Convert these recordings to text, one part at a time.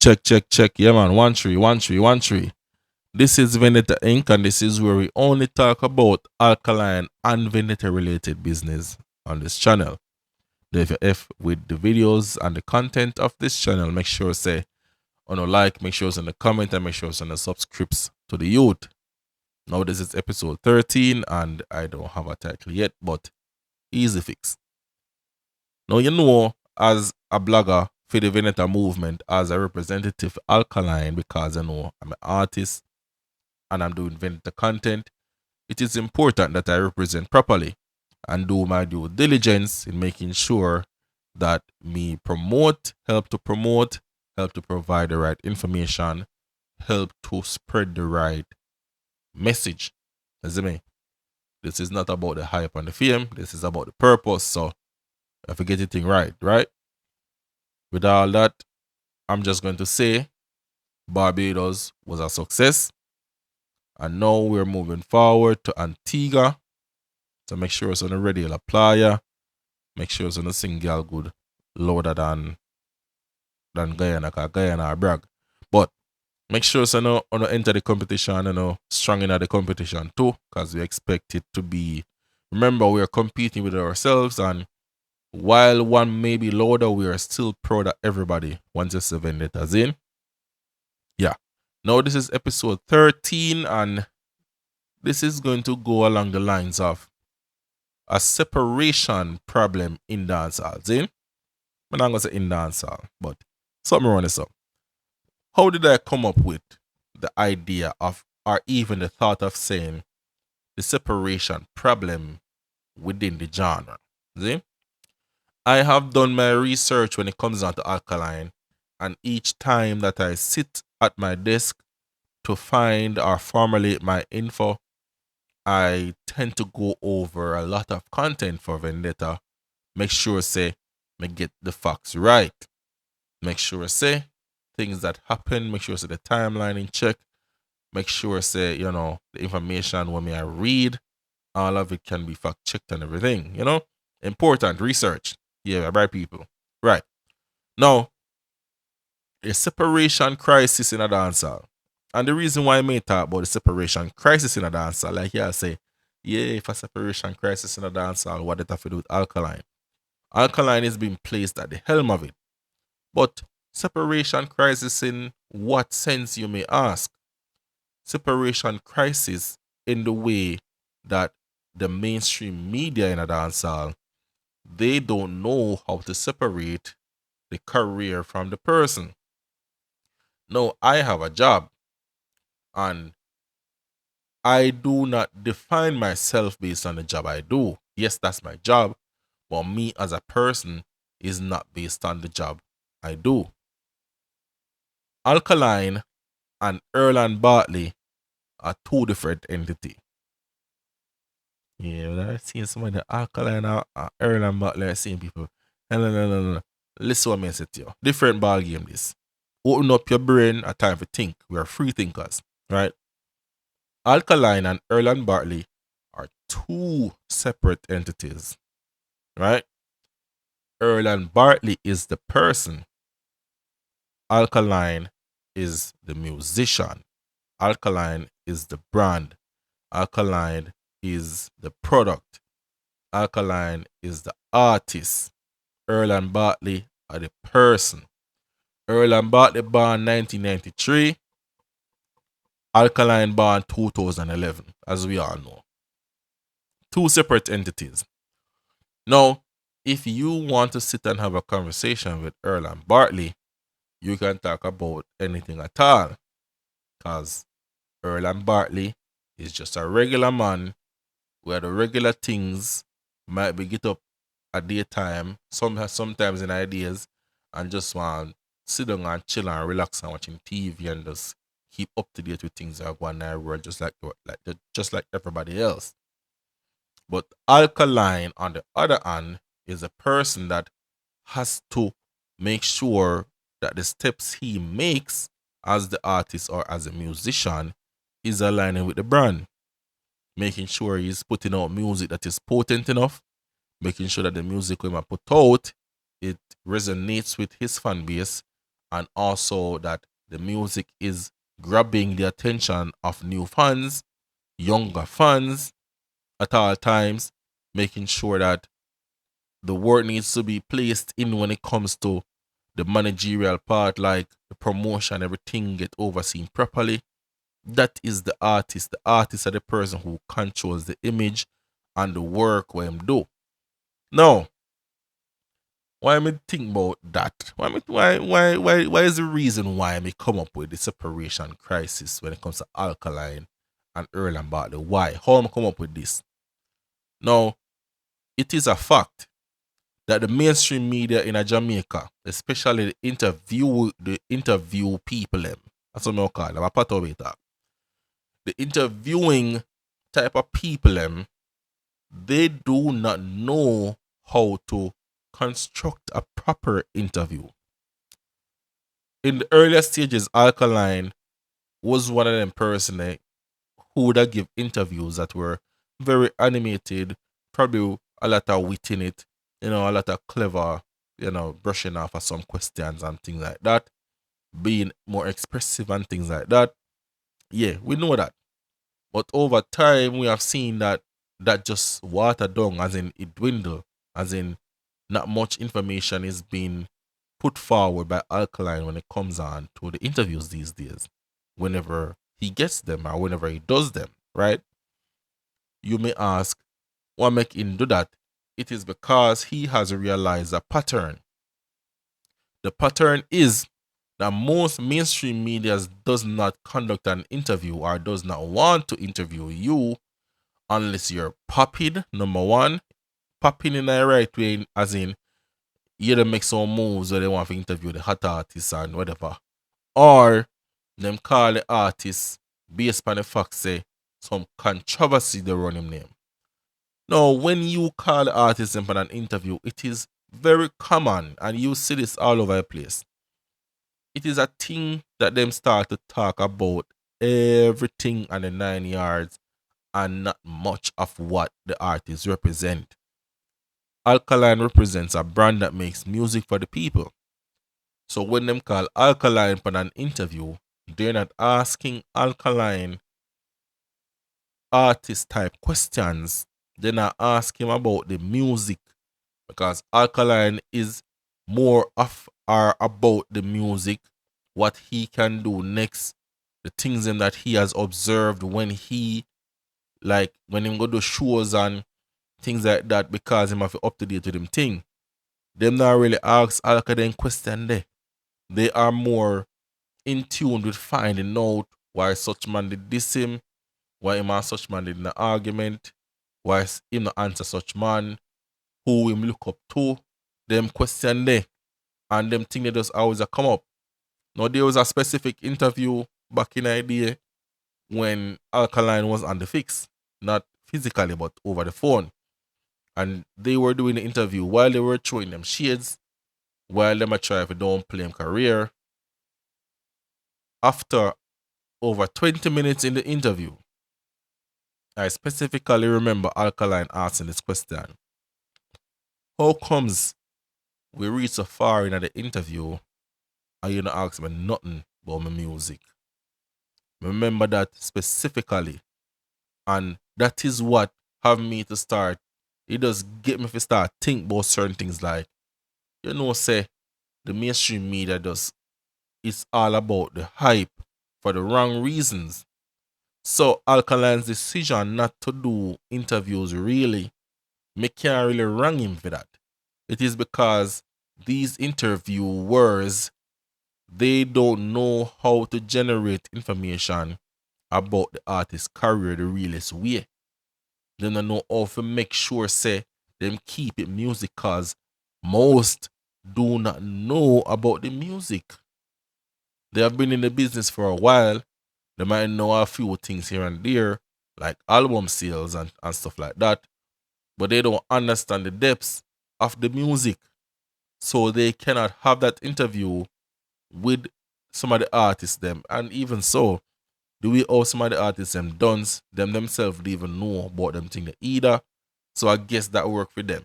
Check, check, check. Yeah, man. 1 3 1 3 1 3. This is Vendetta Ink, and this is where we only talk about alkaline and Vendetta related business on this channel. If you F with the videos and the content of this channel, make sure say on a like, make sure it's on the comment, and make sure it's on the subscripts to the youth. Now this is episode 13, and I don't have a title yet, but easy fix. Now you know, as a blogger for the Vendetta movement, as a representative for Alkaline, because I know I'm an artist and I'm doing Vendetta content, it is important that I represent properly and do my due diligence in making sure that me help to provide the right information, help to spread the right message. You see me? This is not about the hype and the fame. This is about the purpose. So if I get it right. With all that, I'm just going to say Barbados was a success. And now we're moving forward to Antigua. So make sure it's on a regular playa. Make sure it's on a single good louder than Guyana, because Guyana brag. But make sure it's on enter the competition, strong in the competition too, because we expect it to be. Remember, we are competing with ourselves, and while one may be louder, we are still proud of everybody once it's 7 letters in. Yeah. Now this is episode 13, and this is going to go along the lines of a separation problem in dancehall. See? I'm not going to say in dancehall, but something around this up. How did I come up with the idea of, or even the thought of saying, the separation problem within the genre? See? I have done my research when it comes down to Alkaline, and each time that I sit at my desk to find or formulate my info, I tend to go over a lot of content for Vendetta. Make sure say me get the facts right. Make sure say things that happen. Make sure say the timeline in check. Make sure say the information when I read, all of it can be fact checked and everything. Important research. Yeah, right people. Right now, a separation crisis in a dancehall. And the reason why I may talk about the separation crisis in a dancehall, like I say, if a separation crisis in a dancehall, what it have to do with Alkaline? Alkaline is being placed at the helm of it. But separation crisis in what sense, you may ask? Separation crisis in the way that the mainstream media in a dancehall, they don't know how to separate the career from the person. Now, I have a job, and I do not define myself based on the job I do. Yes, that's my job, but me as a person is not based on the job I do. Alkaline and Erland Bartley are two different entities. Yeah, I've seen some of the Alkaline and Erland Bartley, I've seen people. No. Listen what I say to you. Different ball game this. Open up your brain at time to think. We are free thinkers, right? Alkaline and Erland Bartley are two separate entities, right? Erland Bartley is the person. Alkaline is the musician. Alkaline is the brand. Alkaline is the product. Alkaline is the artist. Erland Bartley are the person. Erland Bartley born 1993. Alkaline born 2011, as we all know. Two separate entities. Now, if you want to sit and have a conversation with Erland Bartley, you can talk about anything at all. Because Erland Bartley is just a regular man where the regular things might be get up at daytime, sometimes in ideas, and just want to sit down and chill and relax and watching TV and just keep up to date with things that are going on in the world, just like everybody else. But Alkaline, on the other hand, is a person that has to make sure that the steps he makes as the artist or as a musician is aligning with the brand. Making sure he's putting out music that is potent enough, making sure that the music we might put out, it resonates with his fan base, and also that the music is grabbing the attention of new fans, younger fans at all times, making sure that the work needs to be placed in when it comes to the managerial part, like the promotion, everything get overseen properly. That is the artist. The artist is the person who controls the image and the work when do. Now, why me think about that? Why is the reason why me come up with the separation crisis when it comes to Alkaline and Earl and Bartley? Why? How am I come up with this? Now, it is a fact that the mainstream media in a Jamaica, especially the interview people them, that's what I call them, a part of it. The interviewing type of people them, they do not know how to construct a proper interview. In the earlier stages, Alkaline was one of them person who would have give interviews that were very animated, probably a lot of wit in it, a lot of clever, brushing off of some questions and things like that, being more expressive and things like that. Yeah, we know that. But over time, we have seen that just watered down, as in it dwindle, as in not much information is being put forward by Alkaline when it comes on to the interviews these days, whenever he gets them or whenever he does them, right? You may ask, what make him do that? It is because he has realized a pattern. The pattern is that most mainstream media does not conduct an interview or does not want to interview you unless you're popping, number one, popping in the right way, as in you don't make some moves where they want to interview the hot artists and whatever. Or them call the artist based on the fact say some controversy they run him name. Now, when you call the artist in for an interview, it is very common, and you see this all over the place. It is a thing that them start to talk about everything on the 9 yards and not much of what the artist represent. Alkaline represents a brand that makes music for the people. So when them call Alkaline for an interview, they're not asking Alkaline artist type questions. They're not asking about the music, because Alkaline is more of or about the music, what he can do next, the things in that he has observed when he, like when him go to shows and things like that, because him have to up to date with him thing. Them not really ask Alkaline question there. They are more in tune with finding out why such man did this him, why him and such man did in an argument, why him not answer such man, who him look up to, them question there. And them thing they just always a come up. Now there was a specific interview back in the day when Alkaline was on the fix, not physically but over the phone. And they were doing the interview while they were throwing them shades, while them a try to downplay him career. After over 20 minutes in the interview, I specifically remember Alkaline asking this question: how comes we reach so far in the interview and you don't ask me nothing about my music? Remember that specifically. And that is what have me to start. It does get me to start think about certain things, like, say the mainstream media does, it's all about the hype for the wrong reasons. So Alkaline's decision not to do interviews really, me can't really wrong him for that. It is because these interviewers, they don't know how to generate information about the artist's career the realest way. They don't know how to make sure say them keep it music, cause most do not know about the music. They have been in the business for a while. They might know a few things here and there, like album sales and stuff like that, but they don't understand the depths of the music. So they cannot have that interview with some of the artists them. And even so, the way how some of the artists them done, them themselves don't even know about them thing either. So I guess that work for them.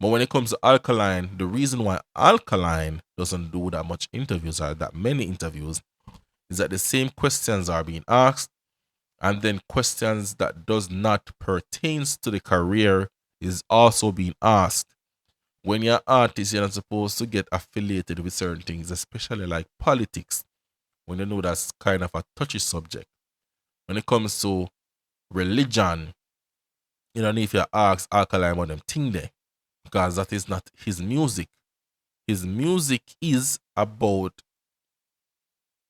But when it comes to Alkaline, the reason why Alkaline doesn't do that much interviews or that many interviews is that the same questions are being asked, and then questions that does not pertains to the career is also being asked. When you're an artist, you're not supposed to get affiliated with certain things, especially like politics, when you know that's kind of a touchy subject. When it comes to religion, you don't need to ask Alkaline about them thing there, because that is not his music. His music is about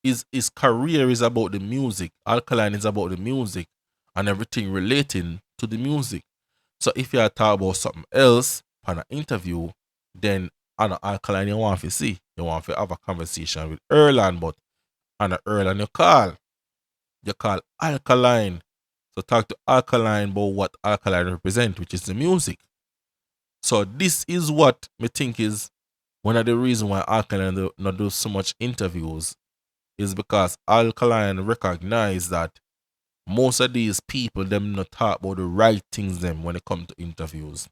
his career is about the music. Alkaline is about the music and everything relating to the music. So if you are talking about something else on an interview, then on an Alkaline you want to see. You want to have a conversation with Erland, but on an Erland you call Alkaline. So talk to Alkaline about what Alkaline represent, which is the music. So this is what me think is one of the reasons why Alkaline not do so much interviews, is because Alkaline recognize that most of these people them not talk about the right things them when it comes to interviews.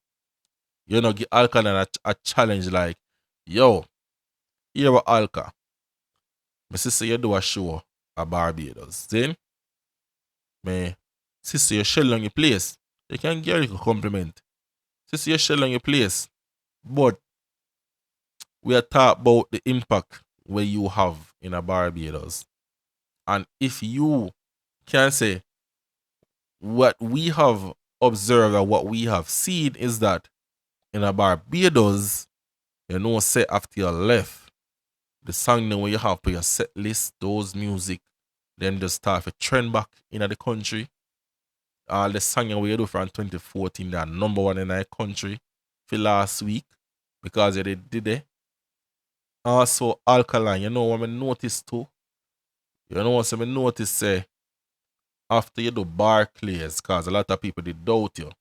You know, give Alkaline a challenge like, yo, here what Alka. My sister you do a show at Barbados. Then me sister you shell on your place. You can get a compliment. Sister you shell on your place. But we are talking about the impact where you have in a Barbados. And if you can say what we have observed or what we have seen is that in a Barbados, you know, say after you left, the song then when you have for your set list, those music, then just start to trend back in the country. All the song we you do from 2014, that number one in our country for last week because you did it. Also, Alkaline, you know what I noticed too? You know what I noticed say after you do Barclays, because a lot of people did doubt you.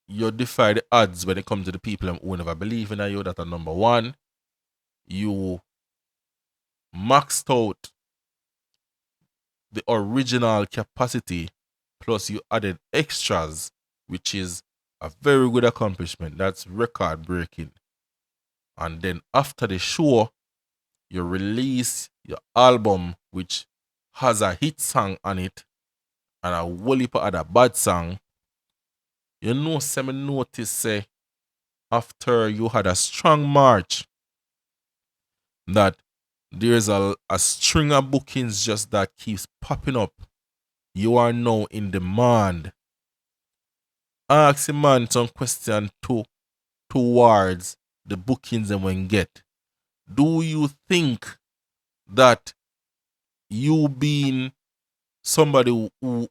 You defy the odds when it comes to the people who never believe in you. That are number one. You maxed out the original capacity, plus you added extras, which is a very good accomplishment. That's record breaking. And then after the show, you release your album, which has a hit song on it and a whole heap of other bad song. You know, some notice say after you had a strong march that there's a string of bookings just that keeps popping up. You are now in demand. Ask a man some question towards the bookings and when get. Do you think that you being somebody who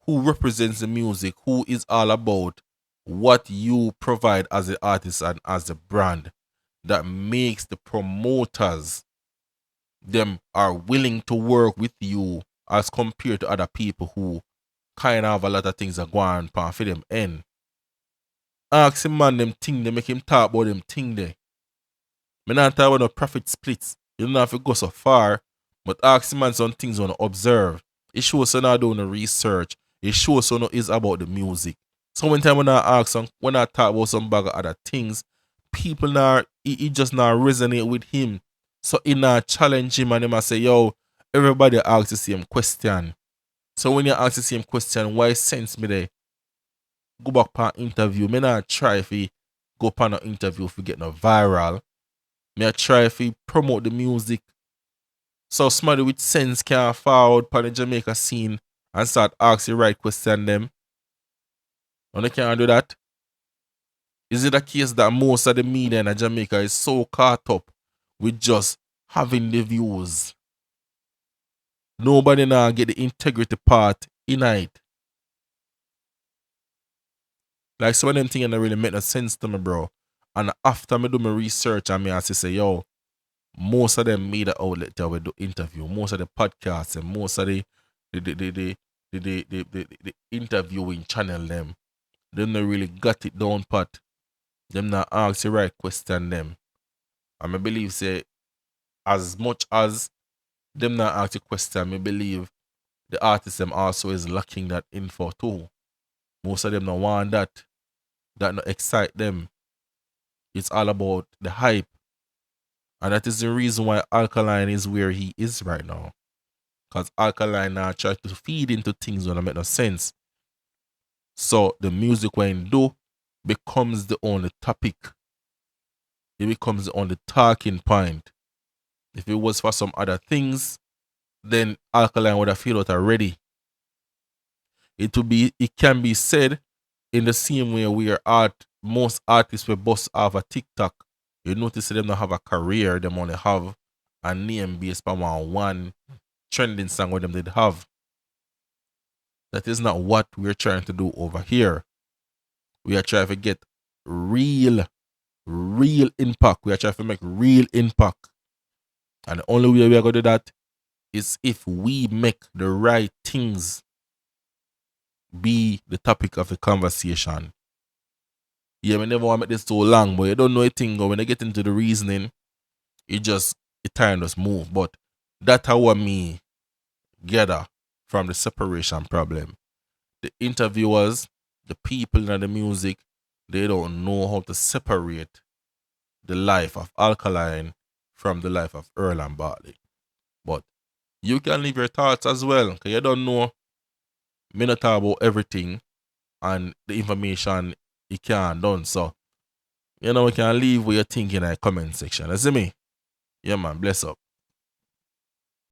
represents the music, who is all about what you provide as an artist and as a brand, that makes the promoters them are willing to work with you as compared to other people who kind of have a lot of things that go on for them end? Ask him man them thing, they make him talk about them thing there. Me not talk about no profit splits. You don't have to go so far, but ask him man some things on observe. It shows so not doing the research. It shows so no is about the music. So when time when I ask some, when I talk about some bag of other things, people now it just not resonate with him. So it not challenge him and him say, yo, everybody asks the same question. So when you ask the same question, why sense me there? Go back for an interview. Me not try if he go for an interview if we get no viral. Me I try if he promote the music. So somebody with sense can forward for the Jamaica scene and start asking the right question them. And they can't do that. Is it a case that most of the media in Jamaica is so caught up with just having the views? Nobody now get the integrity part in it. Like some of them things that really make no sense to me, bro. And after me do my research, I have to say, yo, most of them media outlet that we do interview, most of the podcasts and most of the interviewing channel them don't really got it down pat. Them not ask the right question them. And I believe say as much as them not ask the question, I believe the artist them also is lacking that info too. Most of them don't want that. that not excite them. It's all about the hype. And that is the reason why Alkaline is where he is right now. Because Alkaline now try to feed into things that don't make no sense. So the music when he do becomes the only topic. It becomes the only talking point. If it was for some other things, then Alkaline would have filled out already. It can be said in the same way most artists will bust off a TikTok. You notice them don't have a career, them only have a name based on one trending song what them did have. That is not what we're trying to do over here. We are trying to get real impact. We are trying to make real impact. And the only way we are going to do that is if we make the right things be the topic of the conversation. Yeah, we never want to make this too long, but you don't know a thing. But when I get into the reasoning, it time just move. But that's how me gather from the separation problem. The interviewers, the people and the music, they don't know how to separate the life of Alkaline from the life of Earl and Bartley. But you can leave your thoughts as well, because you don't know. Me not talk about everything and the information you can't done. So, you can leave what you're thinking in the comment section. You see me? Yeah, man. Bless up.